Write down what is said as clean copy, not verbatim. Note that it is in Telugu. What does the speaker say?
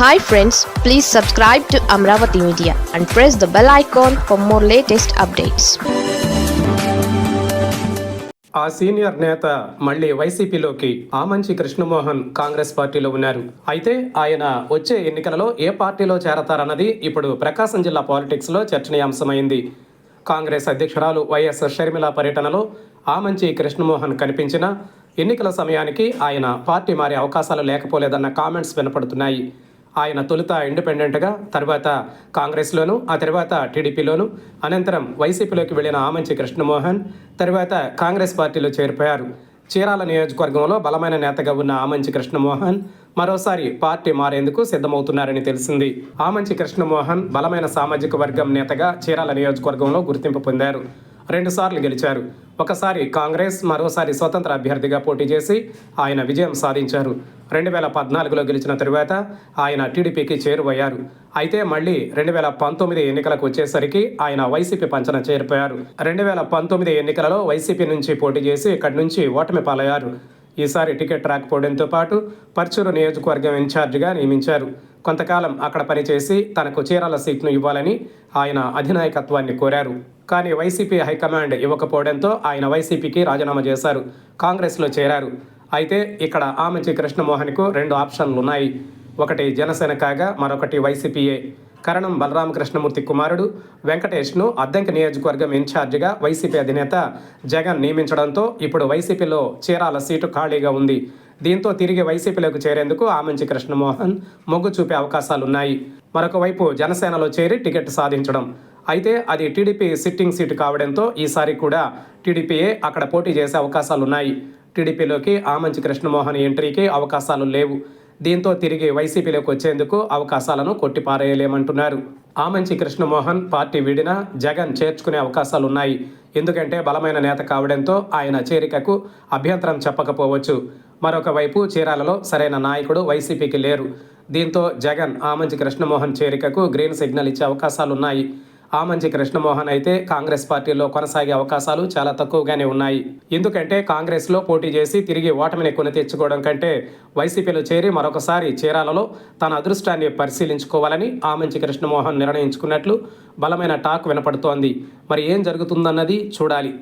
Hi friends, please subscribe to Amravati Media and press the bell icon for more latest updates. ఆ సీనియర్ నేత మళ్ళీ వైసీపీలోకి ఆమంచి కృష్ణమోహన్ కాంగ్రెస్ పార్టీలో ఉన్నారు. అయితే ఆయన వచ్చే ఎన్నికలలో ఏ పార్టీలో చేరతారన్నది ఇప్పుడు ప్రకాశం జిల్లా పాలిటిక్స్ లో చర్చనీయాంశమైంది. కాంగ్రెస్ అధ్యక్షురాలు వైఎస్ షర్మిల పర్యటనలో ఆమంచి కృష్ణమోహన్ కనిపించినా ఎన్నికల సమయానికి ఆయన పార్టీ మారే అవకాశాలు లేకపోలేదన్న కామెంట్స్ వినపడుతున్నాయి. ఆయన తొలుత ఇండిపెండెంట్గా, తర్వాత కాంగ్రెస్లోను, ఆ తర్వాత టీడీపీలోను, అనంతరం వైసీపీలోకి వెళ్లిన ఆమంచి కృష్ణమోహన్ తర్వాత కాంగ్రెస్ పార్టీలో చేరిపోయారు. చీరాల నియోజకవర్గంలో బలమైన నేతగా ఉన్న ఆమంచి కృష్ణమోహన్ మరోసారి పార్టీ మారేందుకు సిద్ధమవుతున్నారని తెలిసింది. ఆమంచి కృష్ణమోహన్ బలమైన సామాజిక వర్గం నేతగా చీరాల నియోజకవర్గంలో గుర్తింపు పొందారు. 2 సార్లు గెలిచారు. ఒకసారి కాంగ్రెస్, మరోసారి స్వతంత్ర అభ్యర్థిగా పోటీ చేసి ఆయన విజయం సాధించారు. 2014లో గెలిచిన తరువాత ఆయన టీడీపీకి చేరువయ్యారు. అయితే మళ్ళీ 2019 ఎన్నికలకు వచ్చేసరికి ఆయన వైసీపీ పంచన చేరిపోయారు. 2019 ఎన్నికలలో వైసీపీ నుంచి పోటీ చేసి ఇక్కడి నుంచి ఓటమి పాలయ్యారు. ఈసారి టికెట్ రాకపోవడంతో పాటు పర్చూరు నియోజకవర్గం ఇన్ఛార్జిగా నియమించారు. కొంతకాలం అక్కడ పనిచేసి తనకు చీరాల సీట్ను ఇవ్వాలని ఆయన అధినాయకత్వాన్ని కోరారు. కానీ వైసీపీ హైకమాండ్ ఇవ్వకపోవడంతో ఆయన వైసీపీకి రాజీనామా చేశారు. కాంగ్రెస్లో చేరారు. అయితే ఇక్కడ ఆమంచి కృష్ణమోహన్కు 2 ఆప్షన్లు ఉన్నాయి. ఒకటి జనసేన కాగా మరొకటి వైసీపీయే. కరణం బలరామకృష్ణమూర్తి కుమారుడు వెంకటేష్ను అద్దంకి నియోజకవర్గం ఇన్ఛార్జిగా వైసీపీ అధినేత జగన్ నియమించడంతో ఇప్పుడు వైసీపీలో చీరాల సీటు ఖాళీగా ఉంది. దీంతో తిరిగి వైసీపీలోకి చేరేందుకు ఆమంచి కృష్ణమోహన్ మొగ్గు చూపే అవకాశాలున్నాయి. మరొక వైపు జనసేనలో చేరి టికెట్ సాధించడం. అయితే అది టీడీపీ సిట్టింగ్ సీటు కావడంతో ఈసారి కూడా టీడీపీయే అక్కడ పోటీ చేసే అవకాశాలున్నాయి. టీడీపీలోకి ఆమంచి కృష్ణమోహన్ ఎంట్రీకి అవకాశాలు లేవు. దీంతో తిరిగి వైసీపీలోకి వచ్చేందుకు అవకాశాలను కొట్టిపారేయలేమంటున్నారు. ఆమంచి కృష్ణమోహన్ పార్టీ వీడినా జగన్ చేర్చుకునే అవకాశాలున్నాయి. ఎందుకంటే బలమైన నేత కావడంతో ఆయన చేరికకు అభ్యంతరం చెప్పకపోవచ్చు. మరొక వైపు చీరాలలో సరైన నాయకుడు వైసీపీకి లేరు. దీంతో జగన్ ఆమంచి కృష్ణమోహన్ చేరికకు గ్రీన్ సిగ్నల్ ఇచ్చే అవకాశాలున్నాయి. ఆమంచి కృష్ణమోహన్ అయితే కాంగ్రెస్ పార్టీలో కొనసాగే అవకాశాలు చాలా తక్కువగానే ఉన్నాయి. ఎందుకంటే కాంగ్రెస్లో పోటీ చేసి తిరిగి ఓటమిని కొని తెచ్చుకోవడం కంటే వైసీపీలో చేరి మరొకసారి చీరాలలో తన అదృష్టాన్ని పరిశీలించుకోవాలని ఆమంచి కృష్ణమోహన్ నిర్ణయించుకున్నట్లు బలమైన టాక్ వినపడుతోంది. మరి ఏం జరుగుతుందన్నది చూడాలి.